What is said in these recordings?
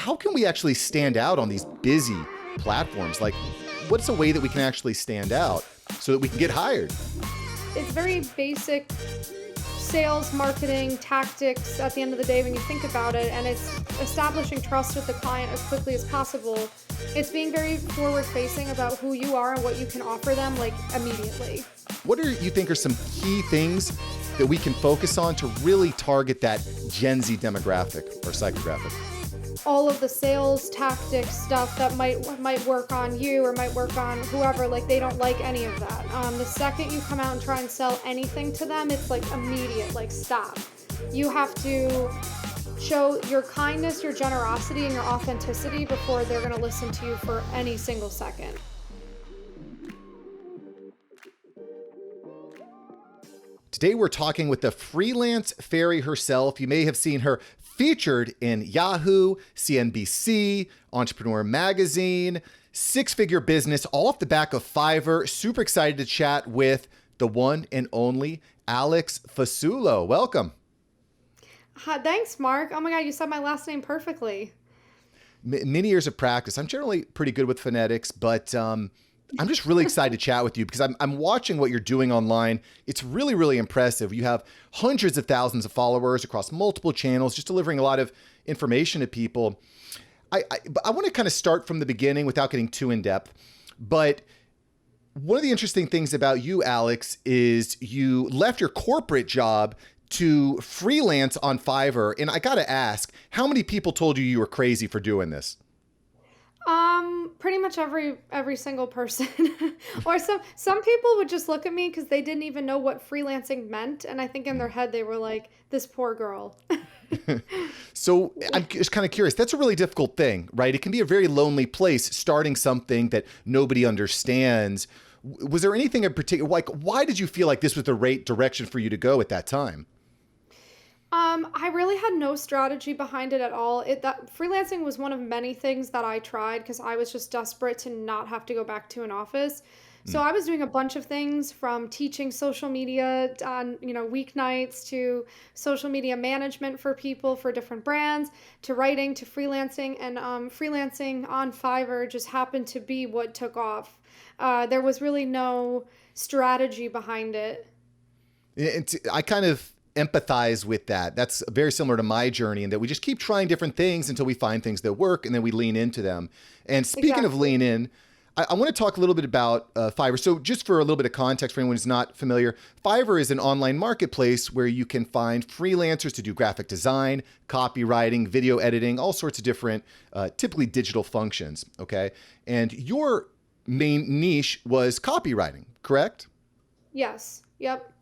how can we actually stand out on these busy platforms? Like, what's a way that we can actually stand out so that we can get hired? It's very basic sales, marketing, tactics at the end of the day when you think about it, and it's establishing trust with the client as quickly as possible. It's being very forward-facing about who you are and what you can offer them, like, immediately. What do you think are some key things that we can focus on to really target that Gen Z demographic or psychographic? All of the sales tactics stuff that might work on you or might work on whoever, like, they don't like any of that. The second you come out and try and sell anything to them, it's like immediate, like, stop. You have to show your kindness, your generosity, and your authenticity before they're going to listen to you for any single second. Today we're talking with the freelance fairy herself. You may have seen her featured in Yahoo, CNBC, Entrepreneur Magazine, six-figure business, all off the back of Fiverr. Super excited to chat with the one and only Alex Fasulo. Welcome. Hi, thanks, Mark. Oh my God, you said my last name perfectly. Many years of practice. I'm generally pretty good with phonetics, but I'm just really excited to chat with you because I'm watching what you're doing online. It's really, really impressive. You have hundreds of thousands of followers across multiple channels, just delivering a lot of information to people. I want to kind of start from the beginning without getting too in depth. But one of the interesting things about you, Alex, is you left your corporate job to freelance on Fiverr. And I got to ask, how many people told you you were crazy for doing this? Pretty much every single person. Or some people would just look at me because they didn't even know what freelancing meant. And I think in their head, they were like, this poor girl. So I'm just kind of curious. That's a really difficult thing, right? It can be a very lonely place starting something that nobody understands. Was there anything in particular, like, why did you feel like this was the right direction for you to go at that time? I really had no strategy behind it at all. That freelancing was one of many things that I tried because I was just desperate to not have to go back to an office. So I was doing a bunch of things from teaching social media on, weeknights to social media management for people for different brands to writing to freelancing, and freelancing on Fiverr just happened to be what took off. There was really no strategy behind it. I kind of empathize with that. That's very similar to my journey in that we just keep trying different things until we find things that work and then we lean into them. And speaking of lean in, I want to talk a little bit about Fiverr. So just for a little bit of context for anyone who's not familiar, Fiverr is an online marketplace where you can find freelancers to do graphic design, copywriting, video editing, all sorts of different, typically digital functions, okay? And your main niche was copywriting, correct? Yes. Yep.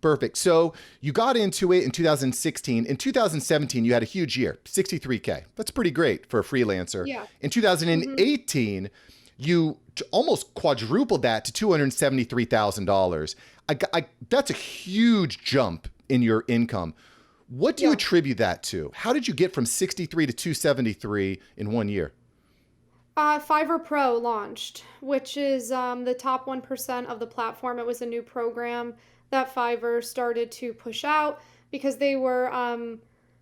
Perfect. So you got into it in 2016. In 2017, you had a huge year, 63K. That's pretty great for a freelancer. Yeah. In 2018, you almost quadrupled that to $273,000. That's a huge jump in your income. What do you attribute that to? How did you get from 63 to 273 in 1 year? Fiverr Pro launched, which is the top 1% of the platform. It was a new program that Fiverr started to push out because they were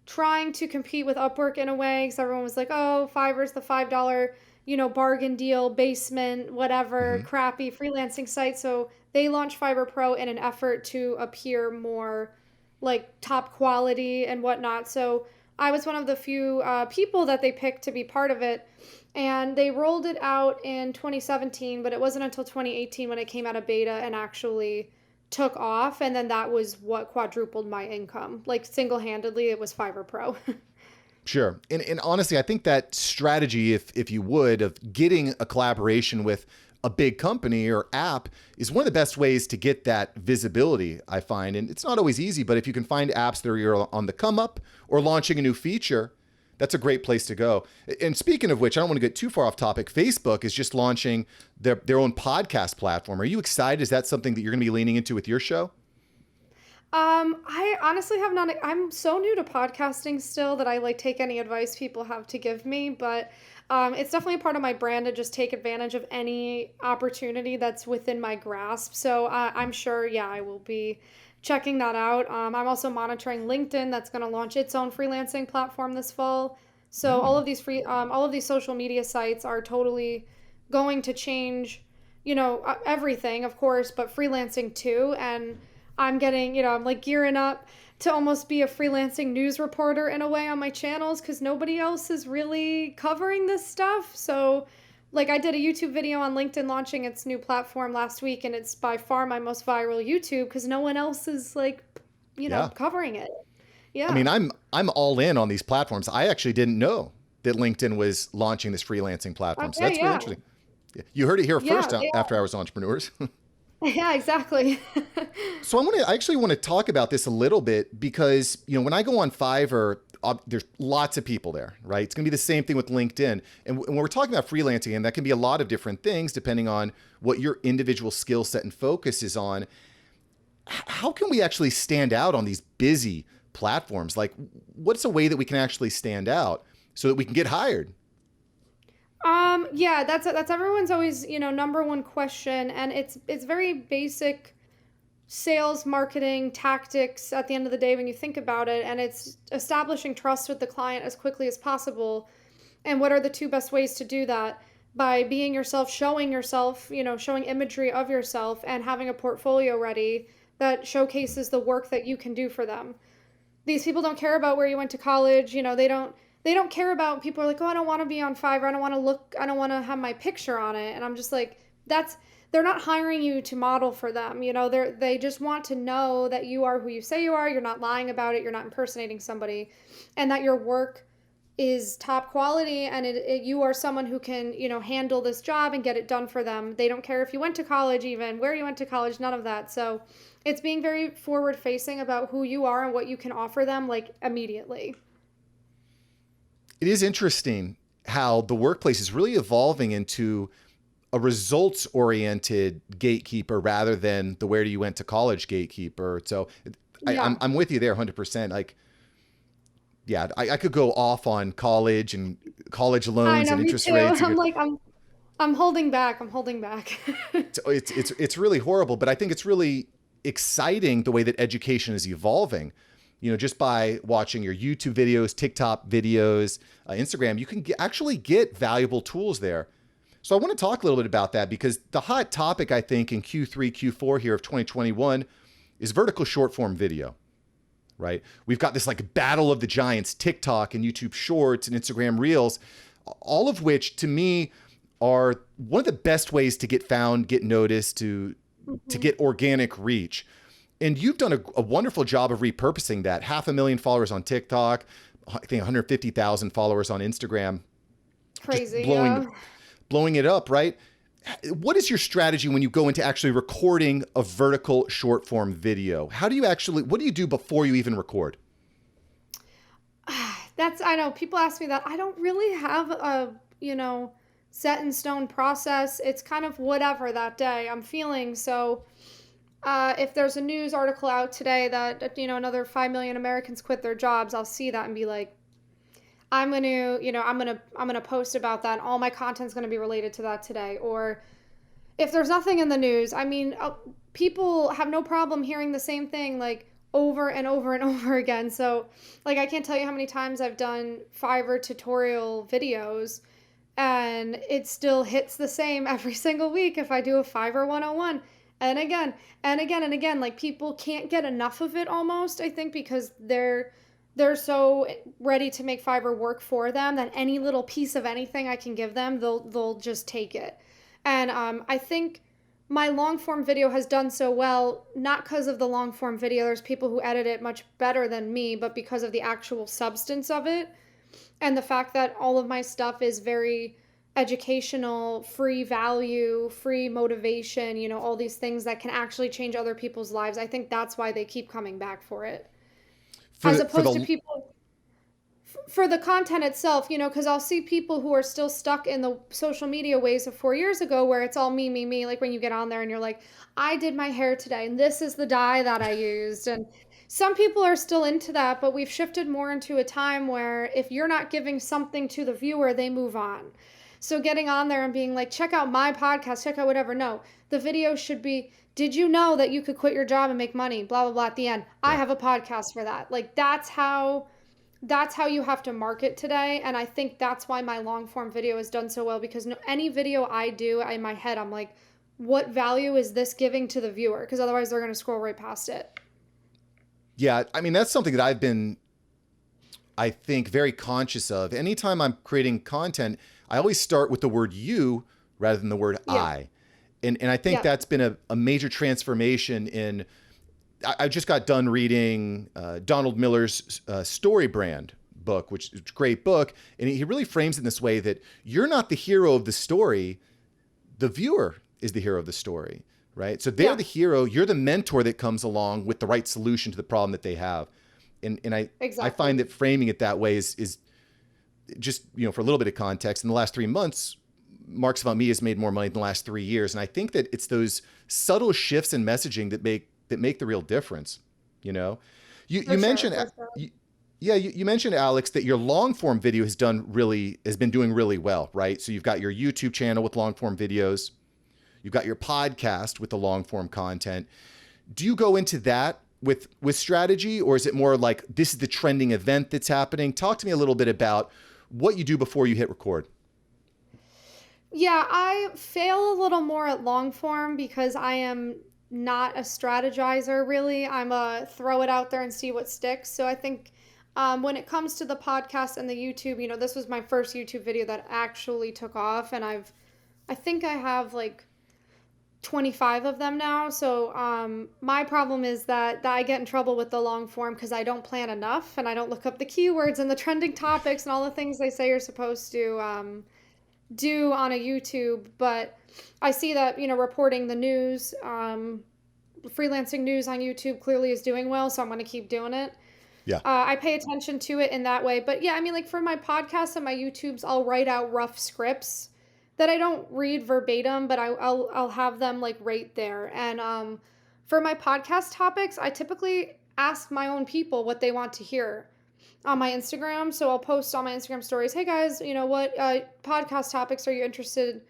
trying to compete with Upwork in a way, because everyone was like, oh, Fiverr's the $5, bargain deal, basement, whatever, crappy freelancing site. So they launched Fiverr Pro in an effort to appear more like top quality and whatnot. So I was one of the few people that they picked to be part of it. And they rolled it out in 2017, but it wasn't until 2018 when it came out of beta and actually took off. And then that was what quadrupled my income. Like, single-handedly, it was Fiverr Pro. Sure. And honestly, I think that strategy, if you would, of getting a collaboration with a big company or app is one of the best ways to get that visibility, I find. And it's not always easy, but if you can find apps that are on the come up or launching a new feature, that's a great place to go. And speaking of which, I don't want to get too far off topic. Facebook is just launching their own podcast platform. Are you excited? Is that something that you're going to be leaning into with your show? I honestly have not. I'm so new to podcasting still that I take any advice people have to give me, but it's definitely a part of my brand to just take advantage of any opportunity that's within my grasp. So I'm sure, I will be checking that out. I'm also monitoring LinkedIn. That's going to launch its own freelancing platform this fall. So all of these social media sites are totally going to change, everything, of course, but freelancing too. And I'm getting, I'm like gearing up to almost be a freelancing news reporter in a way on my channels because nobody else is really covering this stuff. So, like, I did a YouTube video on LinkedIn launching its new platform last week, and it's by far my most viral YouTube because no one else is like, Yeah. covering it. I Yeah. mean, I'm all in on these platforms. I actually didn't know that LinkedIn was launching this freelancing platform. So Okay. that's really Yeah. interesting. You heard it here Yeah. first, They After Hours Entrepreneurs. Yeah, exactly. So I actually want to talk about this a little bit because, when I go on Fiverr, there's lots of people there, right? It's going to be the same thing with LinkedIn. And when we're talking about freelancing, and that can be a lot of different things depending on what your individual skill set and focus is on. How can we actually stand out on these busy platforms? Like, what's a way that we can actually stand out so that we can get hired? Yeah, that's everyone's always, number one question, and it's very basic sales marketing tactics at the end of the day when you think about it, and it's establishing trust with the client as quickly as possible. And what are the two best ways to do that? By being yourself, showing imagery of yourself and having a portfolio ready that showcases the work that you can do for them. These people don't care about where you went to college. They don't care about people are like, oh, I don't want to be on Fiverr. I don't want to have my picture on it. And I'm just like, they're not hiring you to model for them. They just want to know that you are who you say you are. You're not lying about it. You're not impersonating somebody, and that your work is top quality, and you are someone who can, handle this job and get it done for them. They don't care if you went to college, even where you went to college, none of that. So it's being very forward facing about who you are and what you can offer them, like, immediately. It is interesting how the workplace is really evolving into a results oriented gatekeeper rather than the where you went to college gatekeeper. So Yeah. I'm with you there 100%. Like, yeah, I could go off on college and college I loans know, and me interest too. rates. I'm holding back. I'm holding back. It's really horrible, but I think it's really exciting the way that education is evolving. Just by watching your YouTube videos, TikTok videos, Instagram, you can actually get valuable tools there. So I want to talk a little bit about that because the hot topic, I think, in Q3, Q4 here of 2021 is vertical short form video, right? We've got this like battle of the giants, TikTok and YouTube Shorts and Instagram Reels, all of which to me are one of the best ways to get found, get noticed, to Mhm. get organic reach. And you've done a wonderful job of repurposing that. 500,000 followers on TikTok, I think 150,000 followers on Instagram, just Crazy, yeah. blowing it up, right? What is your strategy when you go into actually recording a vertical short form video? What do you do before you even record? I know people ask me that. I don't really have a, set in stone process. It's kind of whatever that day I'm feeling. So, if there's a news article out today that, another 5 million Americans quit their jobs, I'll see that and be like, I'm going to post about that. And all my content's going to be related to that today. Or if there's nothing in the news, I mean, people have no problem hearing the same thing like over and over and over again. So, like, I can't tell you how many times I've done Fiverr tutorial videos and it still hits the same every single week if I do a Fiverr 101. And again, and again, and again, like, people can't get enough of it almost, I think, because they're so ready to make Fiverr work for them that any little piece of anything I can give them, they'll just take it. And I think my long form video has done so well, not because of the long form video. There's people who edit it much better than me, but because of the actual substance of it and the fact that all of my stuff is very educational, free value, free motivation, all these things that can actually change other people's lives. I think that's why they keep coming back for it. For As the for opposed to the people for the content itself, because I'll see people who are still stuck in the social media ways of 4 years ago where it's all me, me, me. Like when you get on there and you're like, I did my hair today and this is the dye that I used. And some people are still into that, but we've shifted more into a time where if you're not giving something to the viewer, they move on. So getting on there and being like, check out my podcast, check out whatever. No, the video should be, did you know that you could quit your job and make money? Blah, blah, blah at the end. I yeah. have a podcast for that. Like that's how that's how you have to market today. And I think that's why my long form video has done so well, because no, any video I do in my head, I'm like, what value is this giving to the viewer? Because otherwise they're going to scroll right past it. Yeah, I mean, that's something that I've been, I think, very conscious of. Anytime I'm creating content, I always start with the word you rather than the word Yeah. I. And I think Yeah. that's been a major transformation in, I just got done reading Donald Miller's Story Brand book, which is a great book. And he really frames it in this way that you're not the hero of the story, the viewer is the hero of the story, right? So they're Yeah. the hero, you're the mentor that comes along with the right solution to the problem that they have. And I Exactly. find that framing it that way is just, for a little bit of context, in the last 3 months, Mark Savant has made more money than the last 3 years. And I think that it's those subtle shifts in messaging that make the real difference. You know, you For sure. mentioned, For sure. yeah, you mentioned, Alex, that your long form video has been doing really well, right? So you've got your YouTube channel with long form videos, you've got your podcast with the long form content. Do you go into that with strategy, or is it more like this is the trending event that's happening? Talk to me a little bit about what you do before you hit record. Yeah, I fail a little more at long form because I am not a strategizer really. I'm a throw it out there and see what sticks. So I think when it comes to the podcast and the YouTube, this was my first YouTube video that actually took off, and I think I have like 25 of them now. So my problem is that I get in trouble with the long form because I don't plan enough and I don't look up the keywords and the trending topics and all the things they say you're supposed to do on a YouTube. But I see that, reporting the news, freelancing news on YouTube clearly is doing well. So I'm going to keep doing it. Yeah. I pay attention to it in that way. But yeah, I mean, like for my podcasts and my YouTubes, I'll write out rough scripts that I don't read verbatim, but I'll have them like right there. And for my podcast topics, I typically ask my own people what they want to hear on my Instagram. So I'll post on my Instagram stories, hey guys, what podcast topics are you interested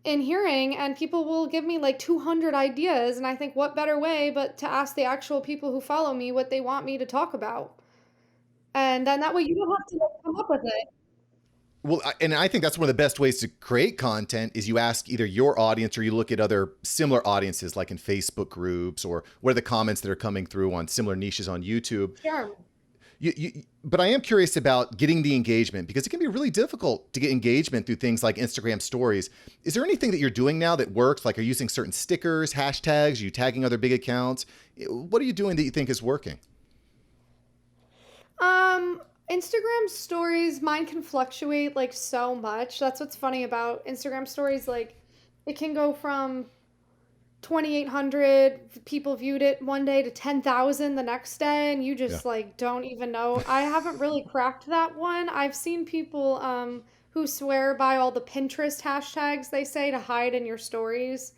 in hearing? And people will give me like 200 ideas. And I think what better way but to ask the actual people who follow me what they want me to talk about. And then that way you don't have to like, come up with it. Well, and I think that's one of the best ways to create content is you ask either your audience or you look at other similar audiences, like in Facebook groups, or what are the comments that are coming through on similar niches on YouTube. Sure. But I am curious about getting the engagement, because it can be really difficult to get engagement through things like Instagram stories. Is there anything that you're doing now that works? Like, are you using certain stickers, hashtags? Are you tagging other big accounts? What are you doing that you think is working? Instagram stories, mine can fluctuate like so much. That's what's funny about Instagram stories. Like, it can go from 2,800 people viewed it one day to 10,000 the next day, and you Yeah. just like don't even know. I haven't really cracked that one. I've seen people who swear by all the Pinterest hashtags they say to hide in your stories.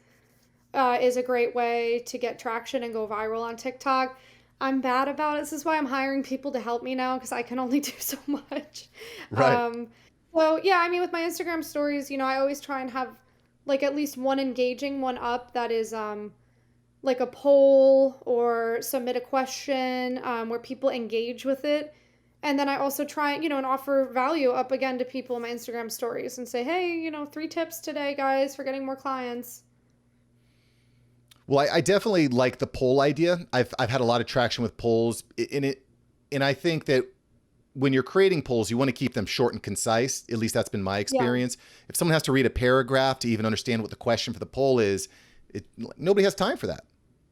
Is a great way to get traction and go viral on TikTok. I'm bad about it. This is why I'm hiring people to help me now because I can only do so much. Right. Um, so yeah, I mean, with my Instagram stories, I always try and have like at least one engaging one up that is like a poll or submit a question where people engage with it. And then I also try, and offer value up again to people in my Instagram stories and say, hey, 3 tips today, guys, for getting more clients. Well, I definitely like the poll idea. I've had a lot of traction with polls in it, and I think that when you're creating polls, you want to keep them short and concise. At least that's been my Yeah, experience. If someone has to read a paragraph to even understand what the question for the poll is, nobody has time for that.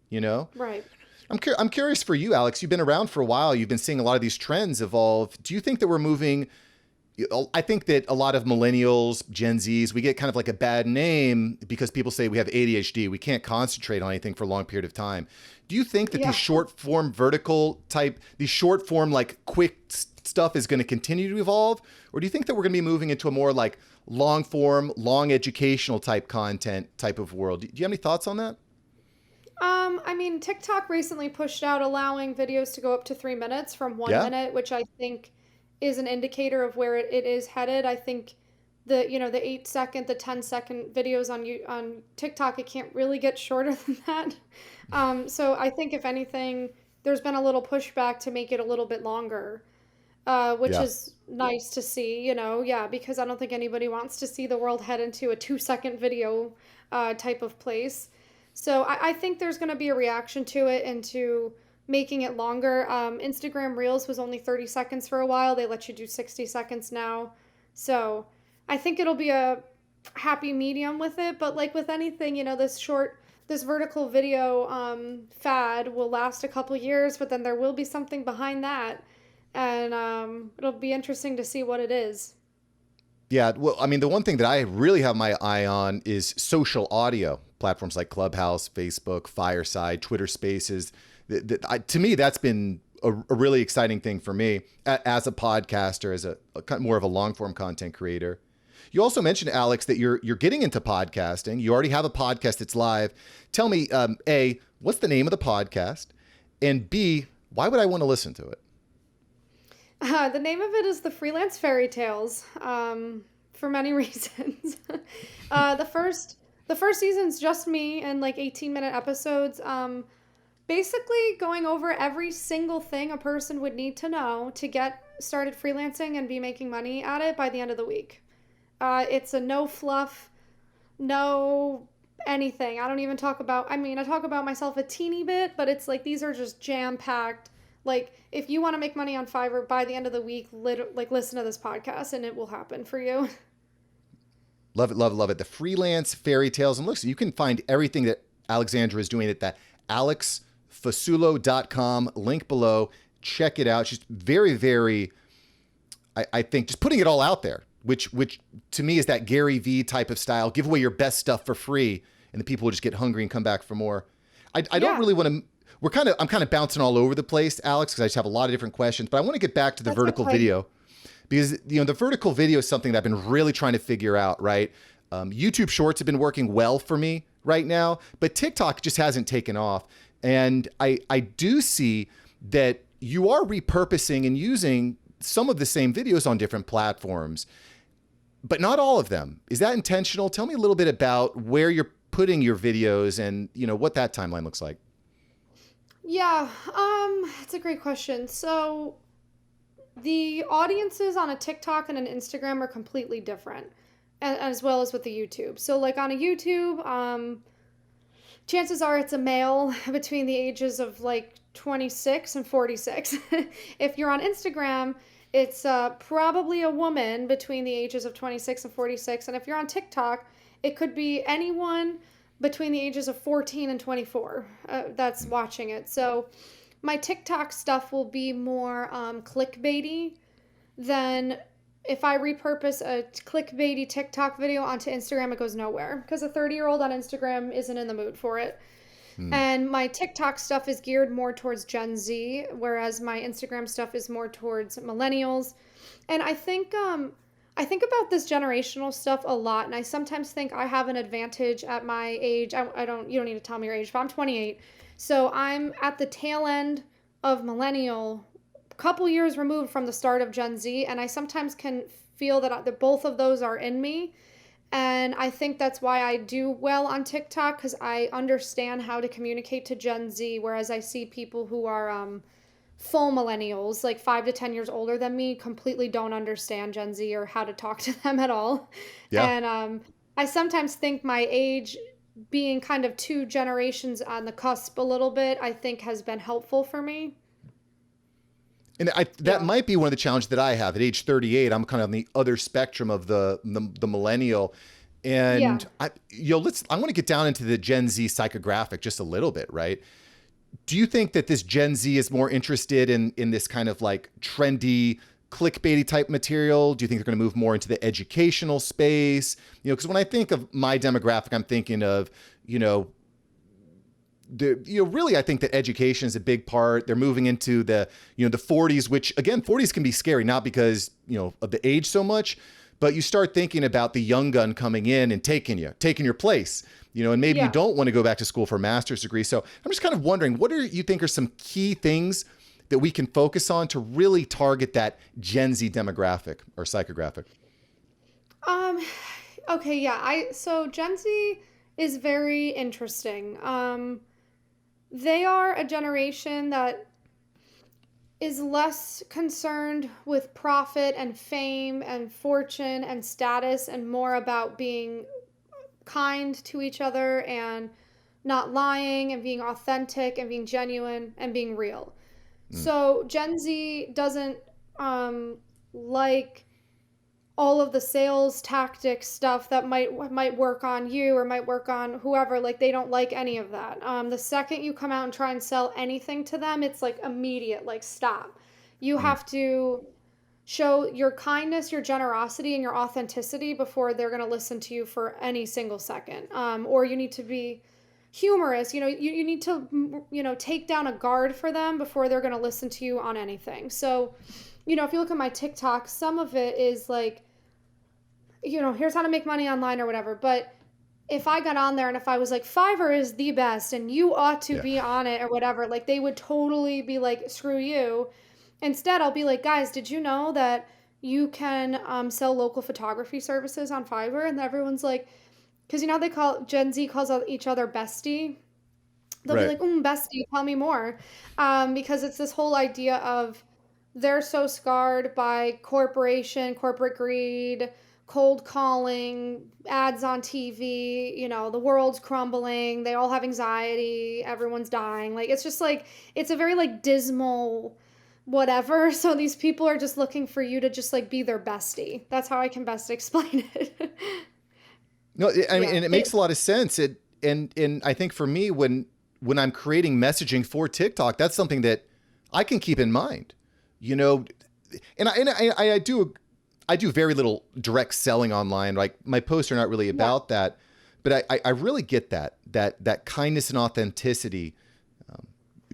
You know, right. I'm curious for you, Alex. You've been around for a while. You've been seeing a lot of these trends evolve. Do you think that we're moving? I think that a lot of millennials, Gen Zs, we get kind of like a bad name because people say we have ADHD. We can't concentrate on anything for a long period of time. Do you think that these Yeah. short form these short form, like quick stuff is going to continue to evolve? Or do you think that we're going to be moving into a more like long form, long educational type content type of world? Do you have any thoughts on that? I mean, TikTok recently pushed out allowing videos to go up to 3 minutes from one Yeah. minute, which I think is an indicator of where it is headed. I think the 8 second, the 10 second videos on TikTok, it can't really get shorter than that. So I think if anything, there's been a little pushback to make it a little bit longer. which Yeah. is nice to see, yeah, because I don't think anybody wants to see the world head into a 2-second video type of place. So I think there's going to be a reaction to it and to making it longer. Instagram Reels was only 30 seconds for a while. They let you do 60 seconds now. So I think it'll be a happy medium with it. But like with anything, this vertical video fad will last a couple years, but then there will be something behind that. And it'll be interesting to see what it is. Yeah, well, I mean, the one thing that I really have my eye on is social audio platforms like Clubhouse, Facebook, Fireside, Twitter Spaces. To me, that's been a really exciting thing for me as a podcaster, as more of a long form content creator. You also mentioned, Alex, that you're getting into podcasting. You already have a podcast that's live. Tell me, A, what's the name of the podcast, and B, why would I want to listen to it? The name of it is the Freelance Fairy Tales, for many reasons. The first season's just me and like 18-minute episodes, basically going over every single thing a person would need to know to get started freelancing and be making money at it by the end of the week. It's a no fluff, no anything. I mean, I talk about myself a teeny bit, but it's like these are just jam packed. Like, if you want to make money on Fiverr by the end of the week, listen to this podcast and it will happen for you. Love it, love it, love it. The Freelance Fairy Tales. And look, so you can find everything that Alexandra is doing at that alexfasulo.com, link below. Check it out. She's very, very, I think, just putting it all out there, which to me is that Gary V type of style. Give away your best stuff for free, and the people will just get hungry and come back for more. I don't really want to... I'm kind of bouncing all over the place, Alex, because I just have a lot of different questions, but I want to get back to the vertical video, because the vertical video is something that I've been really trying to figure out, right? YouTube Shorts have been working well for me right now, but TikTok just hasn't taken off. And I do see that you are repurposing and using some of the same videos on different platforms, but not all of them. Is that intentional? Tell me a little bit about where you're putting your videos and what that timeline looks like. Yeah, it's a great question. So the audiences on a TikTok and an Instagram are completely different, as well as with the YouTube. So like on a YouTube, chances are it's a male between the ages of like 26 and 46. If you're on Instagram, it's probably a woman between the ages of 26 and 46. And if you're on TikTok, it could be anyone between the ages of 14 and 24 that's watching it. So my TikTok stuff will be more clickbaity than if I repurpose a clickbaity TikTok video onto Instagram, it goes nowhere because a 30-year-old on Instagram isn't in the mood for it. And my TikTok stuff is geared more towards Gen Z, whereas my Instagram stuff is more towards millennials. And I think about this generational stuff a lot, and I sometimes think I have an advantage at my age. You don't need to tell me your age, but I'm 28. So I'm at the tail end of millennial, a couple years removed from the start of Gen Z, and I sometimes can feel that both of those are in me. And I think that's why I do well on TikTok, because I understand how to communicate to Gen Z, whereas I see people who are full millennials, like 5 to 10 years older than me, completely don't understand Gen Z or how to talk to them at all. Yeah. And I sometimes think my age being kind of 2 generations on the cusp a little bit, I think has been helpful for me. And that might be one of the challenges that I have at age 38. I'm kind of on the other spectrum of the millennial. And I want to get down into the Gen Z psychographic just a little bit, right? Do you think that this Gen Z is more interested in this kind of like trendy, clickbaity type material? Do you think they're going to move more into the educational space? Because when I think of my demographic, I'm thinking of, really, I think that education is a big part. They're moving into the 40s, which again, 40s can be scary, not because, of the age so much, but you start thinking about the young gun coming in and taking your place, and maybe you don't want to go back to school for a master's degree. So I'm just kind of wondering, what do you think are some key things that we can focus on to really target that Gen Z demographic or psychographic? Okay. Yeah. So Gen Z is very interesting. They are a generation that is less concerned with profit and fame and fortune and status and more about being kind to each other and not lying and being authentic and being genuine and being real. Mm. So Gen Z doesn't like all of the sales tactic stuff that might work on you or might work on whoever. Like they don't like any of that. The second you come out and try and sell anything to them, it's like immediate, like stop. You Mm. have to show your kindness, your generosity, and your authenticity before they're going to listen to you for any single second. Or you need to be humorous. You need to, take down a guard for them before they're going to listen to you on anything. So, if you look at my TikTok, some of it is like, here's how to make money online or whatever. But if I got on there and if I was like, Fiverr is the best and you ought to Yeah. be on it or whatever, like they would totally be like, screw you. Instead, I'll be like, guys, did you know that you can sell local photography services on Fiverr? And everyone's like, because they call Gen Z calls each other bestie. They'll be Right. like, bestie, tell me more. Because it's this whole idea of they're so scarred by corporate greed, cold calling, ads on TV, the world's crumbling, they all have anxiety, everyone's dying. Like it's just like it's a very like dismal whatever. So these people are just looking for you to just like be their bestie. That's how I can best explain it. No, I mean, Yeah. and it makes a lot of sense. And I think for me, when I'm creating messaging for TikTok, that's something that I can keep in mind, and I do very little direct selling online. Like my posts are not really Yeah. about that, but I really get that kindness and authenticity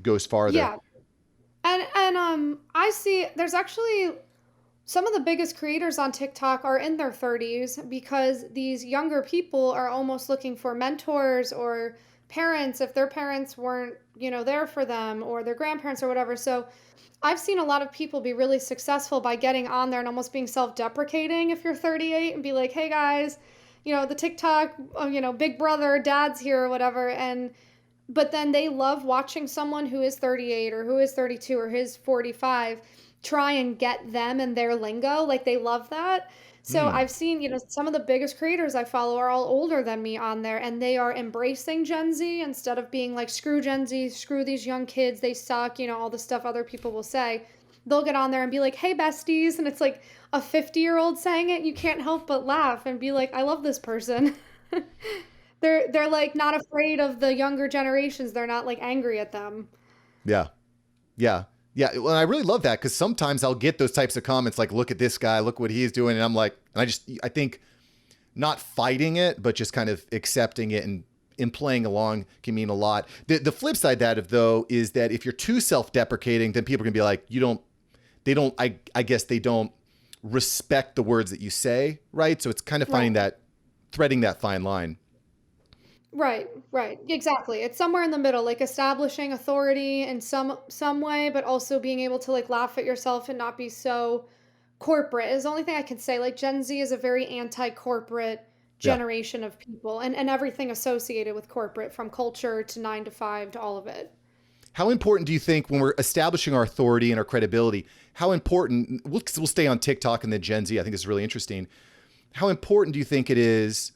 goes farther. Yeah. And I see there's actually some of the biggest creators on TikTok are in their 30s because these younger people are almost looking for mentors or parents if their parents weren't, there for them or their grandparents or whatever. So I've seen a lot of people be really successful by getting on there and almost being self-deprecating if you're 38 and be like, "Hey guys, the TikTok, big brother, dad's here or whatever." And but then they love watching someone who is 38 or who is 32 or who's 45 try and get them and their lingo. Like they love that. So Hmm. I've seen, some of the biggest creators I follow are all older than me on there and they are embracing Gen Z instead of being like, screw Gen Z, screw these young kids, they suck, all the stuff other people will say. They'll get on there and be like, hey, besties. And it's like a 50-year-old saying it. You can't help but laugh and be like, I love this person. They're like not afraid of the younger generations. They're not like angry at them. Yeah. Yeah. Yeah. Well, I really love that because sometimes I'll get those types of comments like, look at this guy, look what he's doing. And I'm like, I think not fighting it, but just kind of accepting it and playing along can mean a lot. The flip side of that, though, is that if you're too self-deprecating, then people are gonna be like, I guess they don't respect the words that you say. Right. So it's kind of Right. threading that fine line. Right. Exactly. It's somewhere in the middle, like establishing authority in some way, but also being able to like laugh at yourself and not be so corporate is the only thing I can say. Like Gen Z is a very anti-corporate Yeah. generation of people and everything associated with corporate, from culture to 9 to 5 to all of it. How important do you think when we're establishing our authority and our credibility, how important, we'll stay on TikTok and then Gen Z, I think is really interesting. How important do you think it is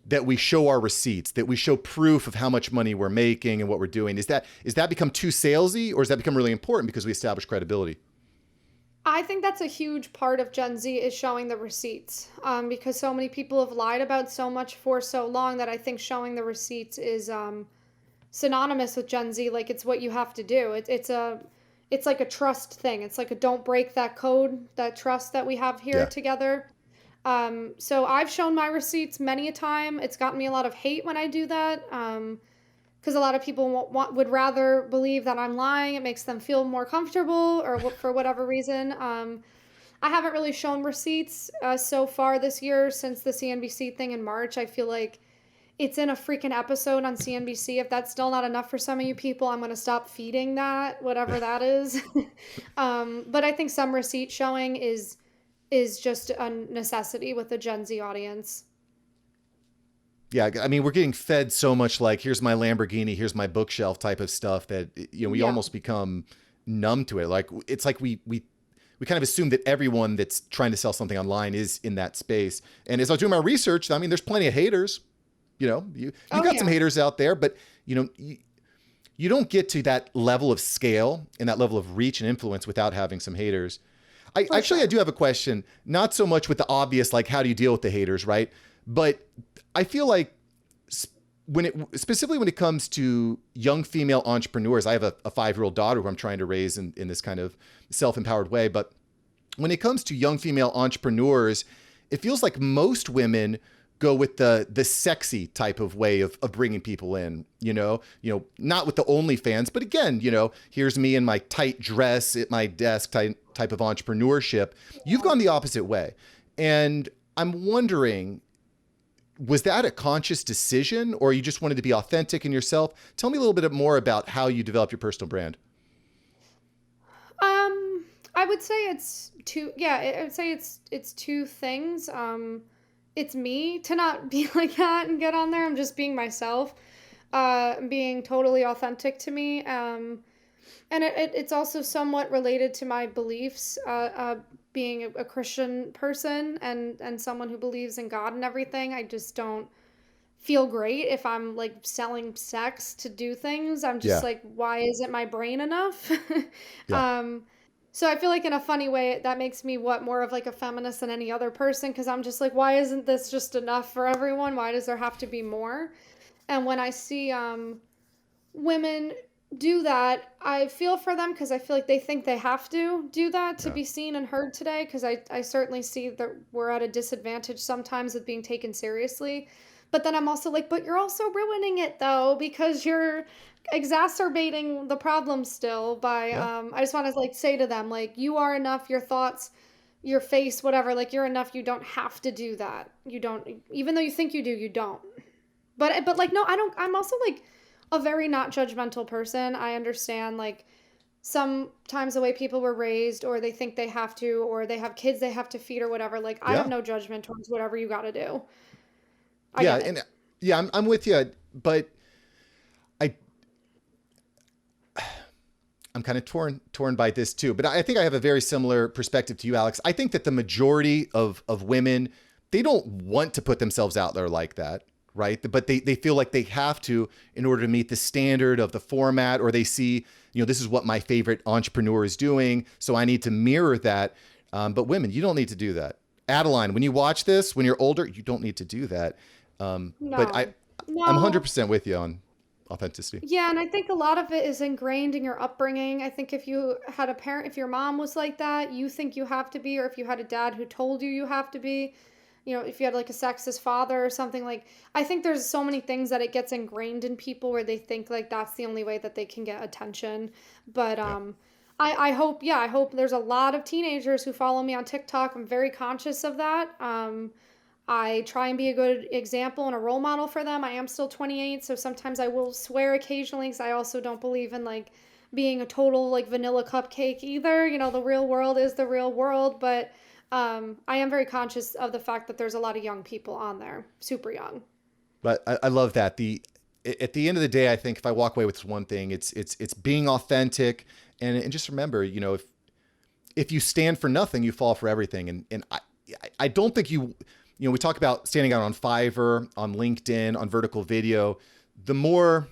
that we show our receipts, that we show proof of how much money we're making and what we're doing? Is that become too salesy or has that become really important because we establish credibility? I think that's a huge part of Gen Z is showing the receipts, because so many people have lied about so much for so long that I think showing the receipts is synonymous with Gen Z. Like it's what you have to do. It's like a trust thing. It's like a don't break that code, that trust that we have here Yeah. together. So I've shown my receipts many a time. It's gotten me a lot of hate when I do that. Because a lot of people would rather believe that I'm lying. It makes them feel more comfortable, or for whatever reason. I haven't really shown receipts so far this year since the CNBC thing in March. I feel like it's in a freaking episode on CNBC. If that's still not enough for some of you people, I'm going to stop feeding that, whatever that is. But I think some receipt showing is just a necessity with the Gen Z audience. Yeah. I mean, we're getting fed so much like, here's my Lamborghini, here's my bookshelf type of stuff that, we Yeah. almost become numb to it. Like it's like we kind of assume that everyone that's trying to sell something online is in that space. And as I was doing my research, I mean, there's plenty of haters. You know, you got some haters out there, but you know, you don't get to that level of scale and that level of reach and influence without having some haters. I do have a question, not so much with the obvious, like how do you deal with the haters, right? But I feel like specifically when it comes to young female entrepreneurs, I have a 5-year-old daughter who I'm trying to raise in this kind of self-empowered way. But when it comes to young female entrepreneurs, it feels like most women go with the sexy type of way of bringing people in, you know, not with the OnlyFans, but again, you know, here's me in my tight dress at my desk type of entrepreneurship. You've gone the opposite way. And I'm wondering, was that a conscious decision or you just wanted to be authentic in yourself? Tell me a little bit more about how you develop your personal brand. I would say it's two things. It's me to not be like that and get on there. I'm just being myself, being totally authentic to me. And it's also somewhat related to my beliefs, being a Christian person and someone who believes in God and everything. I just don't feel great if I'm like selling sex to do things. I'm just like, why isn't my brain enough? So I feel like in a funny way, that makes me more of like a feminist than any other person. Cause I'm just like, why isn't this just enough for everyone? Why does there have to be more? And when I see, women do that, I feel for them because I feel like they think they have to do that to be seen and heard today. Because I certainly see that we're at a disadvantage sometimes with being taken seriously. But then I'm also like, but you're also ruining it though, because you're exacerbating the problem still by, I just want to like say to them, like, you are enough, your thoughts, your face, whatever, like you're enough. You don't have to do that. You don't, even though you think you do, you don't. But like, no, I don't, I'm also like a very not judgmental person. I understand like sometimes the way people were raised or they think they have to, or they have kids they have to feed or whatever. Like I have no judgment towards whatever you got to do. I'm with you, but I'm kind of torn by this too. But I think I have a very similar perspective to you, Alex. I think that the majority of women, they don't want to put themselves out there like that, right? But they feel like they have to in order to meet the standard of the format, or they see, you know, this is what my favorite entrepreneur is doing, so I need to mirror that. But women, you don't need to do that. Adeline, when you watch this, when you're older, you don't need to do that. No, but I'm 100% with you on authenticity. Yeah, and I think a lot of it is ingrained in your upbringing. I think if you had a parent, if your mom was like that, you think you have to be, or if you had a dad who told you you have to be, you know, if you had like a sexist father or something, like, I think there's so many things that it gets ingrained in people where they think like that's the only way that they can get attention. But I hope there's a lot of teenagers who follow me on TikTok. I'm very conscious of that. I try and be a good example and a role model for them. I am still 28, so sometimes I will swear occasionally because I also don't believe in like being a total like vanilla cupcake either. You know, the real world is the real world, but I am very conscious of the fact that there's a lot of young people on there, super young. But I love that. At the end of the day, I think if I walk away with one thing, it's being authentic, and just remember, you know, if you stand for nothing, you fall for everything. And I don't think you know, we talk about standing out on Fiverr, on LinkedIn, on vertical video. The more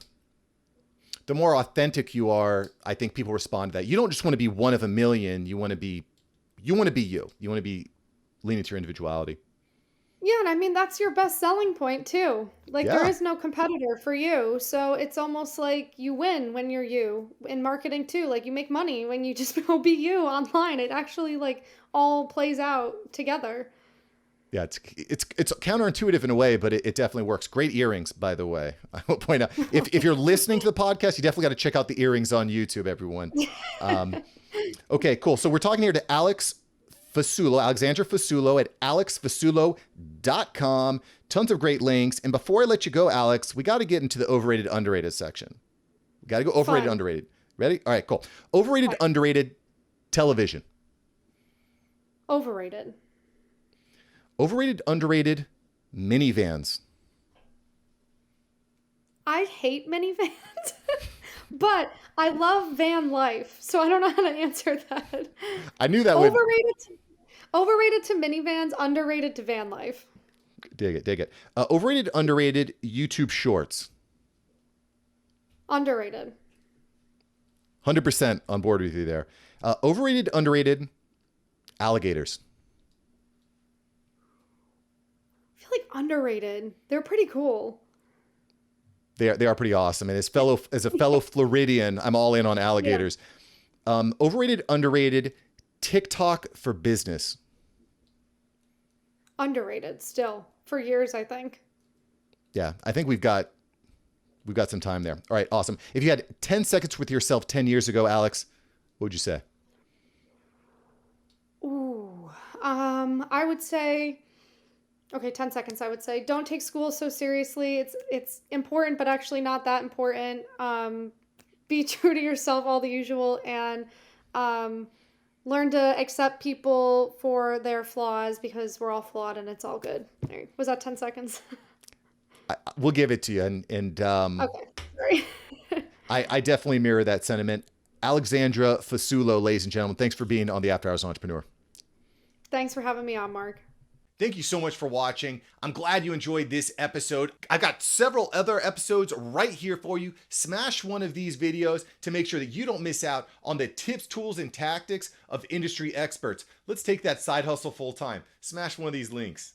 authentic you are, I think people respond to that. You don't just want to be one of a million. You want to be you. You want to be leaning to your individuality. Yeah, and I mean, that's your best selling point too. Like there is no competitor for you. So it's almost like you win when you're you in marketing too. Like you make money when you just go be you online. It actually like all plays out together. Yeah, it's counterintuitive in a way, but it definitely works. Great earrings, by the way. I will point out, if you're listening to the podcast, you definitely got to check out the earrings on YouTube, everyone. Okay, cool. So we're talking here to Alexandra Fasulo at alexfasulo.com. Tons of great links. And before I let you go, Alex, we got to get into the overrated, underrated section. We got to go overrated, underrated. Ready? All right, cool. Overrated, underrated television. Overrated. Overrated, underrated minivans. I hate minivans. But I love van life, so I don't know how to answer that. I knew that would Overrated overrated to minivans, underrated to van life. dig it, dig it. Overrated, underrated YouTube Shorts. Underrated. 100% on board with you there. Overrated, underrated, alligators. I feel like underrated. They're pretty cool. They are pretty awesome. And as a fellow Floridian, I'm all in on Yeah. alligators. Overrated, underrated, TikTok for business. Underrated still. For years, I think. Yeah, I think we've got some time there. All right, awesome. If you had 10 seconds with yourself 10 years ago, Alex, what would you say? Ooh. I would say, okay, 10 seconds, I would say, don't take school so seriously. It's important, but actually not that important. Be true to yourself, all the usual, and learn to accept people for their flaws because we're all flawed and it's all good. There. Was that 10 seconds? We'll give it to you. And Okay, sorry. I definitely mirror that sentiment. Alexandra Fasulo, ladies and gentlemen, thanks for being on the After Hours Entrepreneur. Thanks for having me on, Mark. Thank you so much for watching. I'm glad you enjoyed this episode. I've got several other episodes right here for you. Smash one of these videos to make sure that you don't miss out on the tips, tools, and tactics of industry experts. Let's take that side hustle full time. Smash one of these links.